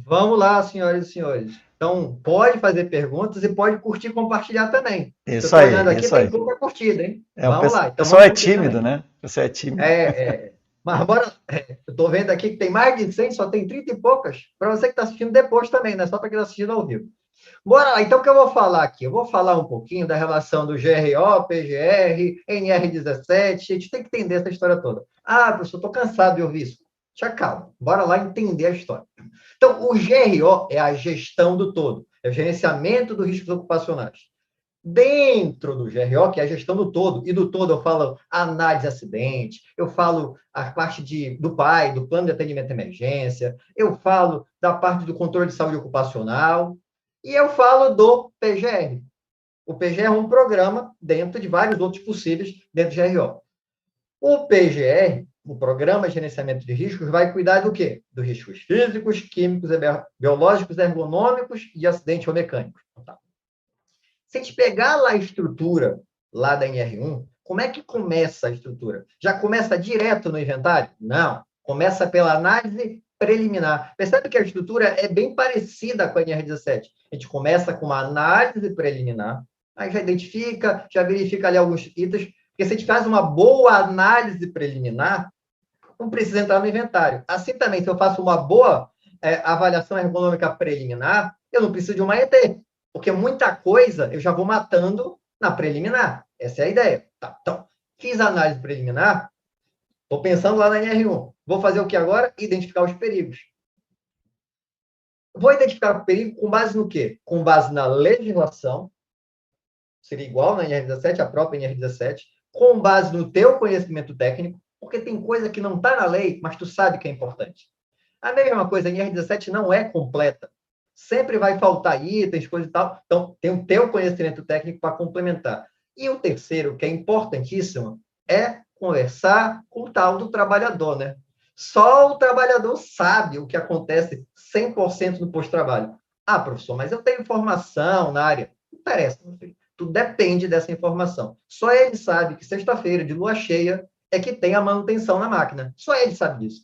Vamos lá, senhoras e senhores. Então, pode fazer perguntas e pode curtir e compartilhar também. Que eu Isso estou olhando aí, aqui, isso tem aí. pouca curtida, hein? O Vamos lá. Então, pessoal vamos é curtir tímido, também. né? O pessoal é tímido. Mas bora. Eu estou vendo aqui que tem mais de 100, só tem 30 e poucas. Para você que está assistindo depois também, não é só para quem está assistindo ao vivo. Bora lá. Então, o que eu vou falar aqui? Eu vou falar um pouquinho da relação do GRO, PGR, NR17. A gente tem que entender essa história toda. Ah, professor, estou cansado de ouvir isso. Já calma. Bora lá entender a história. Então, o GRO é a gestão do todo, é o gerenciamento dos riscos ocupacionais. Dentro do GRO, que é a gestão do todo, e do todo eu falo análise de acidente, eu falo a parte do PAI, do Plano de Atendimento à Emergência, eu falo da parte do controle de saúde ocupacional, e eu falo do PGR. O PGR é um programa dentro de vários outros possíveis dentro do GRO. O PGR, o Programa de Gerenciamento de Riscos, vai cuidar do quê? Dos riscos físicos, químicos, biológicos, ergonômicos e acidente ou mecânicos. Tá. Se a gente pegar lá a estrutura lá da NR1, como é que começa a estrutura? Já começa direto no inventário? Não. Começa pela análise preliminar. Percebe que a estrutura é bem parecida com a NR17. A gente começa com uma análise preliminar, aí já identifica, já verifica ali alguns itens, porque se a gente faz uma boa análise preliminar, não precisa entrar no inventário. Assim também, se eu faço uma boa avaliação ergonômica preliminar, eu não preciso de uma ET, porque muita coisa eu já vou matando na preliminar. Essa é a ideia. Tá, então, fiz a análise preliminar, estou pensando lá na NR1. Vou fazer o que agora? Identificar os perigos. Vou identificar o perigo com base no quê? Com base na legislação, seria igual na NR17, a própria NR17, com base no teu conhecimento técnico, porque tem coisa que não está na lei, mas tu sabe que é importante. A mesma coisa, a NR17 não é completa. Sempre vai faltar itens, coisa e tal. Então, tem o teu conhecimento técnico para complementar. E o terceiro, que é importantíssimo, é conversar com o tal do trabalhador, né? Só o trabalhador sabe o que acontece 100% no posto-trabalho. Ah, professor, mas eu tenho informação na área. Não interessa, meu filho. Tu depende dessa informação. Só ele sabe que sexta-feira, de lua cheia, é que tem a manutenção na máquina. Só ele sabe disso.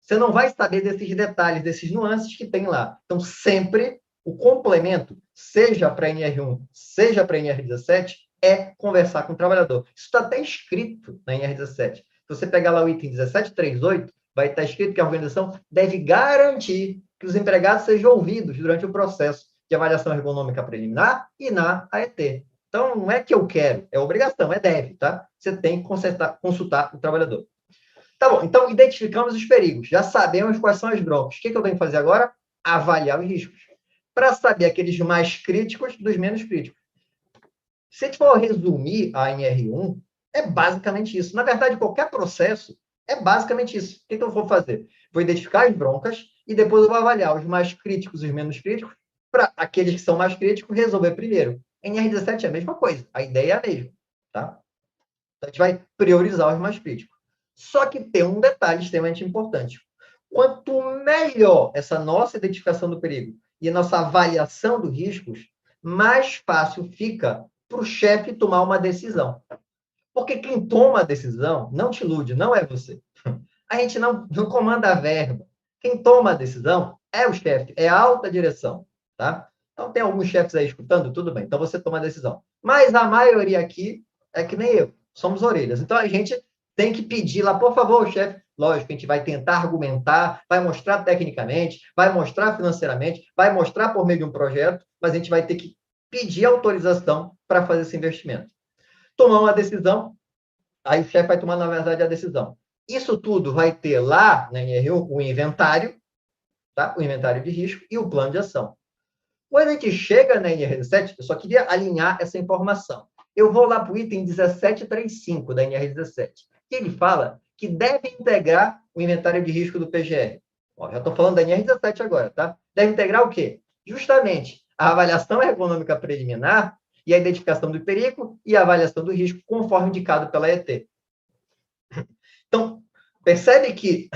Você não vai saber desses detalhes, desses nuances que tem lá. Então, sempre o complemento, seja para NR1, seja para NR17, é conversar com o trabalhador. Isso está até escrito na NR17. Se você pegar lá o item 1738, vai estar escrito que a organização deve garantir que os empregados sejam ouvidos durante o processo de avaliação ergonômica preliminar e na AET. Então, não é que eu quero, é obrigação, é deve, tá? Você tem que consultar o trabalhador. Tá bom, então identificamos os perigos, já sabemos quais são as broncas. O que eu tenho que fazer agora? Avaliar os riscos. Para saber aqueles mais críticos dos menos críticos. Se a gente for resumir a NR1, é basicamente isso. Na verdade, qualquer processo é basicamente isso. O que eu vou fazer? Vou identificar as broncas e depois eu vou avaliar os mais críticos e os menos críticos, para aqueles que são mais críticos resolver primeiro. NR17 é a mesma coisa, a ideia é a mesma. Tá? A gente vai priorizar os mais críticos. Só que tem um detalhe extremamente importante. Quanto melhor essa nossa identificação do perigo e a nossa avaliação dos riscos, mais fácil fica para o chefe tomar uma decisão. Porque quem toma a decisão, não te ilude, não é você. A gente não comanda a verba. Quem toma a decisão é o chefe, é a alta direção. Tá? Então, tem alguns chefes aí escutando, tudo bem. Então, você toma a decisão. Mas a maioria aqui é que nem eu, somos orelhas. Então, a gente tem que pedir lá, por favor, chefe. Lógico, a gente vai tentar argumentar, vai mostrar tecnicamente, vai mostrar financeiramente, vai mostrar por meio de um projeto, mas a gente vai ter que pedir autorização para fazer esse investimento. Tomar uma decisão, aí o chefe vai tomar, na verdade, a decisão. Isso tudo vai ter lá na NR1 o inventário, tá? O inventário de risco e o plano de ação. Quando a gente chega na NR17, eu só queria alinhar essa informação. Eu vou lá para o item 1735 da NR17, que ele fala que deve integrar o inventário de risco do PGR. Ó, já estou falando da NR17 agora, tá? Deve integrar o quê? Justamente a avaliação ergonômica preliminar e a identificação do perigo e a avaliação do risco, conforme indicado pela ET. Então, percebe que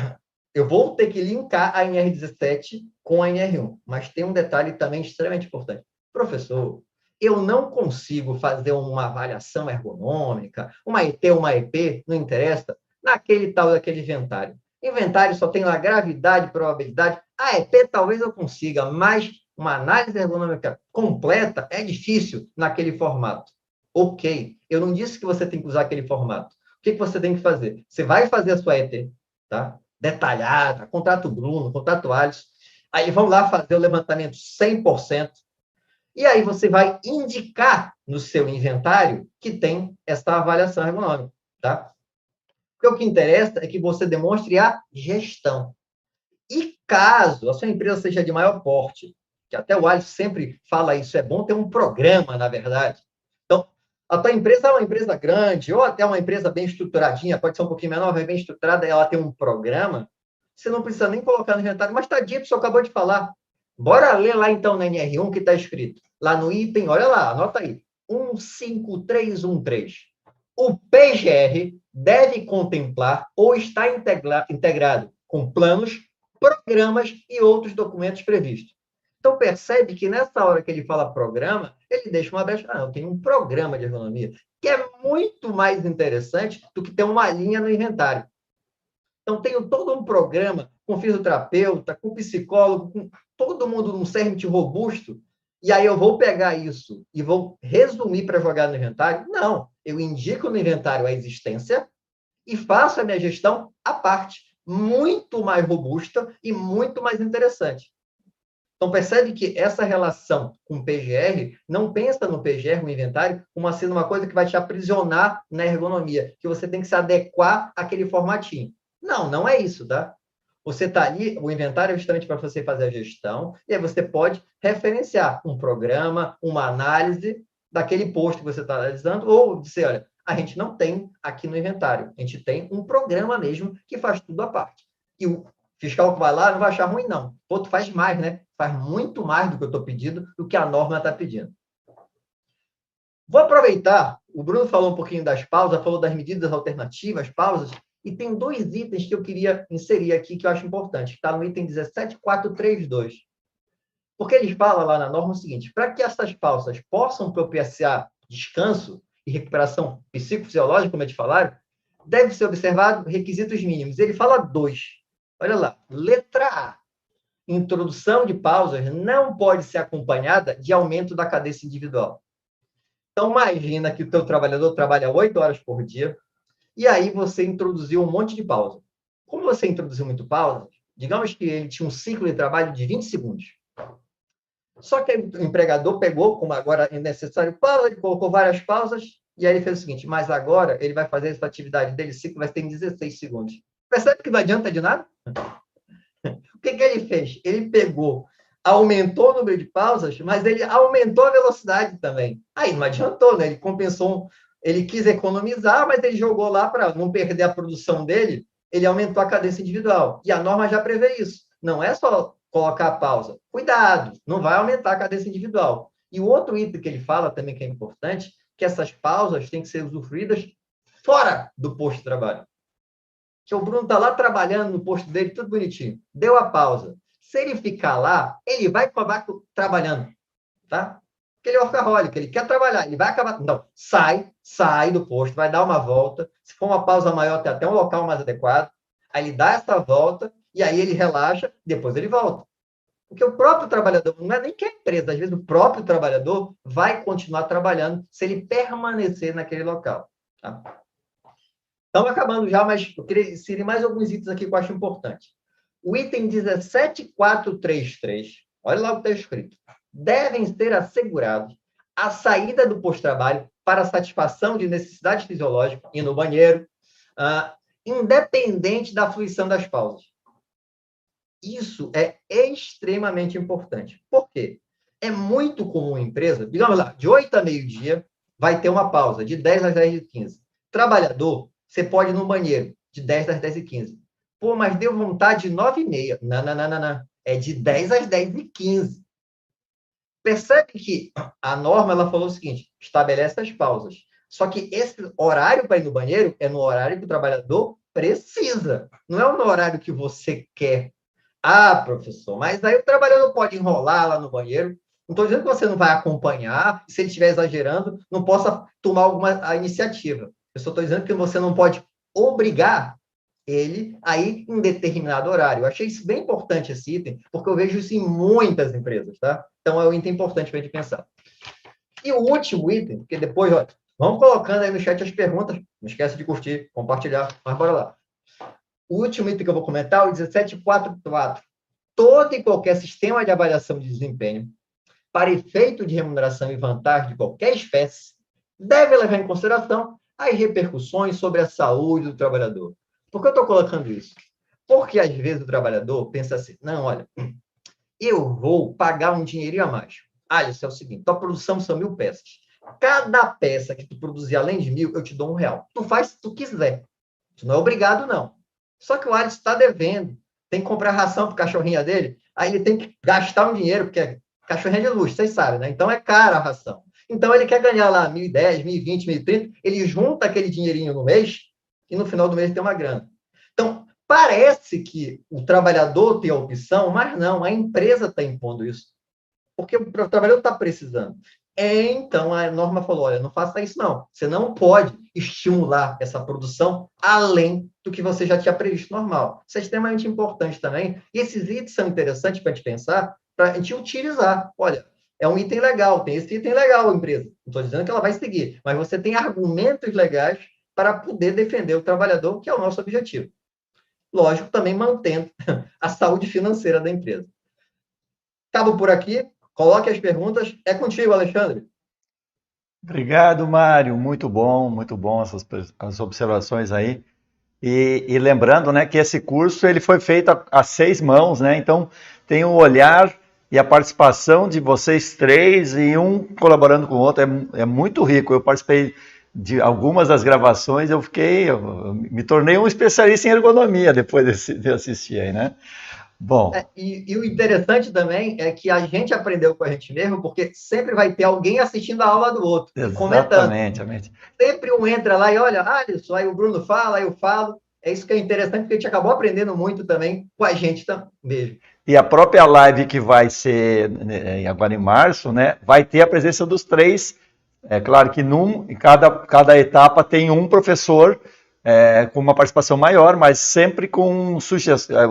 eu vou ter que linkar a NR17 com a NR1, mas tem um detalhe também extremamente importante. Professor, eu não consigo fazer uma avaliação ergonômica, uma ET, uma EP, não interessa, naquele tal daquele inventário. Inventário só tem lá gravidade, probabilidade. AEP talvez eu consiga, mas uma análise ergonômica completa é difícil naquele formato. Ok, eu não disse que você tem que usar aquele formato. O que você tem que fazer? Você vai fazer a sua ET, tá? Detalhada, contrato Bruno, contrato Alisson. Aí vamos lá fazer o levantamento 100%. E aí você vai indicar no seu inventário que tem essa avaliação ergonômica, tá? Porque o que interessa é que você demonstre a gestão. E caso a sua empresa seja de maior porte, que até o Alisson sempre fala isso, é bom ter um programa, na verdade. Então, a tua empresa é uma empresa grande, ou até uma empresa bem estruturadinha, pode ser um pouquinho menor, mas bem estruturada, ela tem um programa, você não precisa nem colocar no inventário, mas está dito, você acabou de falar. Bora ler lá, então, na NR1, que está escrito. Lá no item, olha lá, anota aí, 15313. O PGR deve contemplar ou está integrado com planos, programas e outros documentos previstos. Então, percebe que nessa hora que ele fala programa, ele deixa uma brecha. Eu tenho um programa de ergonomia, que é muito mais interessante do que ter uma linha no inventário. Então, tenho todo um programa com fisioterapeuta, com psicólogo, com todo mundo num CERMIT robusto, e aí eu vou pegar isso e vou resumir para jogar no inventário? Não, eu indico no inventário a existência e faço a minha gestão à parte, muito mais robusta e muito mais interessante. Então, percebe que essa relação com o PGR, não pensa no PGR, no inventário, como sendo uma coisa que vai te aprisionar na ergonomia, que você tem que se adequar àquele formatinho. Não, não é isso, tá? Você está ali, o inventário é justamente para você fazer a gestão, e aí você pode referenciar um programa, uma análise daquele posto que você está analisando, ou dizer, olha, a gente não tem aqui no inventário, a gente tem um programa mesmo que faz tudo à parte. E o fiscal que vai lá não vai achar ruim, não. Pô, tu faz mais, né? Faz muito mais do que eu estou pedindo, do que a norma está pedindo. Vou aproveitar, o Bruno falou um pouquinho das pausas, falou das medidas alternativas, pausas, e tem dois itens que eu queria inserir aqui que eu acho importante, que está no item 17432. Porque eles falam lá na norma o seguinte, para que essas pausas possam propiciar descanso e recuperação psicofisiológica, como eles falaram, deve ser observado requisitos mínimos. Ele fala dois. Olha lá, letra A. Introdução de pausas não pode ser acompanhada de aumento da cadência individual. Então, imagina que o teu trabalhador trabalha 8 horas por dia, e aí você introduziu um monte de pausa. Como você introduziu muito pausa, digamos que ele tinha um ciclo de trabalho de 20 segundos. Só que o empregador pegou, como agora é necessário pausa, ele colocou várias pausas, e aí ele fez o seguinte, mas agora ele vai fazer essa atividade dele, o ciclo vai ter em 16 segundos. Percebe que não adianta de nada? O que ele fez? Ele pegou, aumentou o número de pausas, mas ele aumentou a velocidade também. Aí não adiantou, né? Ele compensou, ele quis economizar, mas ele jogou lá para não perder a produção dele, ele aumentou a cadência individual. E a norma já prevê isso. Não é só colocar a pausa. Cuidado, não vai aumentar a cadência individual. E o outro item que ele fala também que é importante, que essas pausas têm que ser usufruídas fora do posto de trabalho. Que o Bruno está lá trabalhando no posto dele, tudo bonitinho. Deu a pausa. Se ele ficar lá, ele vai acabar trabalhando, tá? Porque ele é workaholic, ele quer trabalhar, ele vai acabar... Não, sai do posto, vai dar uma volta. Se for uma pausa maior, tem até um local mais adequado. Aí ele dá essa volta, e aí ele relaxa, depois ele volta. Porque o próprio trabalhador, não é nem que a empresa, às vezes o próprio trabalhador vai continuar trabalhando se ele permanecer naquele local, tá? Estamos acabando já, mas eu queria inserir mais alguns itens aqui que eu acho importante. O item 17433, olha lá o que está escrito. Devem ser assegurados a saída do posto-trabalho para satisfação de necessidades fisiológicas, ir no banheiro, independente da fruição das pausas. Isso é extremamente importante. Por quê? É muito comum em empresa, digamos lá, de 8 a meio-dia, vai ter uma pausa, de 10 às 10h15. Trabalhador, você pode ir no banheiro, de 10 às 10h15. Pô, mas deu vontade de 9h30. Não. É de 10 às 10h15. Percebe que a norma ela falou o seguinte, estabelece as pausas. Só que esse horário para ir no banheiro é no horário que o trabalhador precisa. Não é no horário que você quer. Ah, professor, mas aí o trabalhador pode enrolar lá no banheiro. Não estou dizendo que você não vai acompanhar, se ele estiver exagerando, não possa tomar alguma iniciativa. Eu só estou dizendo que você não pode obrigar ele aí em determinado horário. Eu achei isso bem importante, esse item, porque eu vejo isso em muitas empresas, tá? Então, é um item importante para a gente pensar. E o último item, porque depois, ó, vamos colocando aí no chat as perguntas, não esquece de curtir, compartilhar, mas bora lá. O último item que eu vou comentar é o 1744. Todo e qualquer sistema de avaliação de desempenho, para efeito de remuneração e vantagem de qualquer espécie, deve levar em consideração as repercussões sobre a saúde do trabalhador. Por que eu estou colocando isso? Porque, às vezes, o trabalhador pensa assim, não, olha, eu vou pagar um dinheirinho a mais. Isso é o seguinte, tua produção são 1.000 peças. Cada peça que tu produzir além de 1.000, eu te dou R$ 1. Tu faz se tu quiser. Tu não é obrigado, não. Só que o Alisson está devendo. Tem que comprar ração para o cachorrinho dele. Aí ele tem que gastar um dinheiro, porque cachorrinho é de luxo, vocês sabem, né? Então é cara a ração. Então ele quer ganhar lá 1.010, 1.020, 1.030. Ele junta aquele dinheirinho no mês e no final do mês tem uma grana. Então, parece que o trabalhador tem a opção, mas não, a empresa está impondo isso. Porque o trabalhador está precisando. Então, a norma falou, olha, não faça isso não. Você não pode estimular essa produção além do que você já tinha previsto normal. Isso é extremamente importante também. E esses itens são interessantes para a gente pensar, para a gente utilizar. Olha, é um item legal, tem esse item legal, empresa. Não estou dizendo que ela vai seguir, mas você tem argumentos legais para poder defender o trabalhador, que é o nosso objetivo. Lógico, também mantendo a saúde financeira da empresa. Acabo por aqui. Coloque as perguntas. É contigo, Alexandre. Obrigado, Mário. Muito bom as observações aí. E lembrando, né, que esse curso ele foi feito a 6 mãos, né? Então tem o olhar e a participação de vocês três e um colaborando com o outro é muito rico. Eu participei de algumas das gravações, eu me tornei um especialista em ergonomia depois de assistir aí, né? Bom. E o interessante também é que a gente aprendeu com a gente mesmo, porque sempre vai ter alguém assistindo a aula do outro, comentando. Exatamente. Sempre um entra lá e olha, Alisson, aí o Bruno fala, aí eu falo. É isso que é interessante, porque a gente acabou aprendendo muito também com a gente mesmo. E a própria live que vai ser agora em março, né, vai ter a presença dos três. É claro que em cada etapa tem um professor com uma participação maior, mas sempre com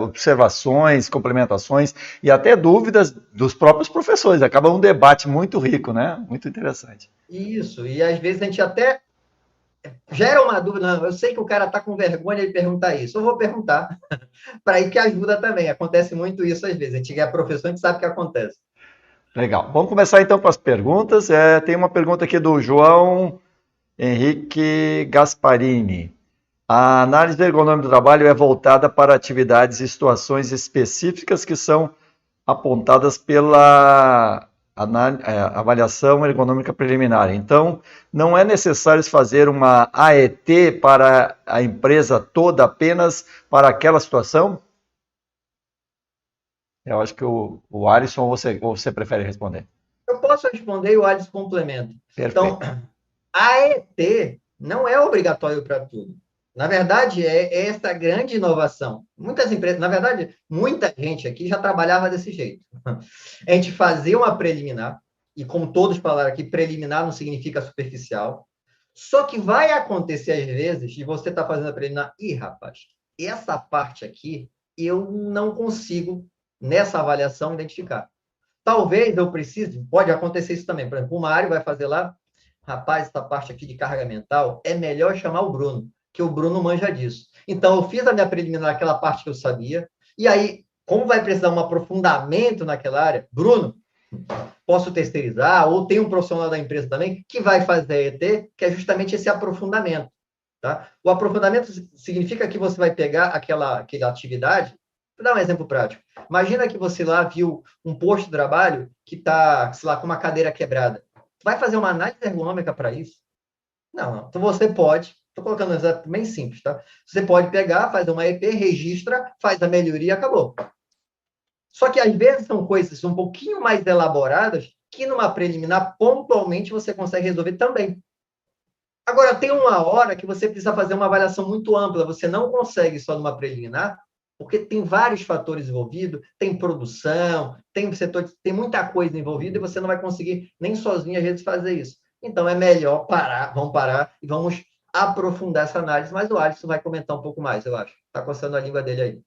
observações, complementações e até dúvidas dos próprios professores. Acaba um debate muito rico, né? Muito interessante. Isso, e às vezes a gente até gera uma dúvida. Não, eu sei que o cara está com vergonha de perguntar isso. Eu vou perguntar, para ir que ajuda também. Acontece muito isso às vezes. A gente é professor, a gente sabe o que acontece. Legal. Vamos começar então com as perguntas. Tem uma pergunta aqui do João Henrique Gasparini. A análise ergonômica do trabalho é voltada para atividades e situações específicas que são apontadas pela avaliação ergonômica preliminar. Então, não é necessário fazer uma AET para a empresa toda apenas para aquela situação? Eu acho que o Alisson, ou você prefere responder? Eu posso responder e o Alisson complementa. Perfeito. Então, AET não é obrigatório para tudo. Na verdade, é essa grande inovação. Muitas empresas, na verdade, muita gente aqui já trabalhava desse jeito. A gente fazia uma preliminar, e como todos falaram aqui, preliminar não significa superficial. Só que vai acontecer às vezes de você estar fazendo a preliminar, rapaz, essa parte aqui eu não consigo, nessa avaliação, identificar. Talvez eu precise, pode acontecer isso também. Por exemplo, o Mário vai fazer lá, rapaz, essa parte aqui de carga mental, é melhor chamar o Bruno, que o Bruno manja disso. Então, eu fiz a minha preliminar naquela parte que eu sabia, e aí, como vai precisar um aprofundamento naquela área, Bruno, posso terceirizar, ou tem um profissional da empresa também que vai fazer a ET, que é justamente esse aprofundamento. Tá? O aprofundamento significa que você vai pegar aquela atividade. Vou dar um exemplo prático. Imagina que você lá viu um posto de trabalho que está, sei lá, com uma cadeira quebrada. Vai fazer uma análise ergonômica para isso? Não. Então você pode, estou colocando um exemplo bem simples, tá? Você pode pegar, faz uma EP, registra, faz a melhoria e acabou. Só que às vezes são coisas um pouquinho mais elaboradas que numa preliminar, pontualmente, você consegue resolver também. Agora, tem uma hora que você precisa fazer uma avaliação muito ampla. Você não consegue só numa preliminar, porque tem vários fatores envolvidos, tem produção, tem setor, tem muita coisa envolvida e você não vai conseguir nem sozinho, às vezes, fazer isso. Então, é melhor parar, vamos parar e vamos aprofundar essa análise, mas o Alisson vai comentar um pouco mais, eu acho. Tá coçando a língua dele aí.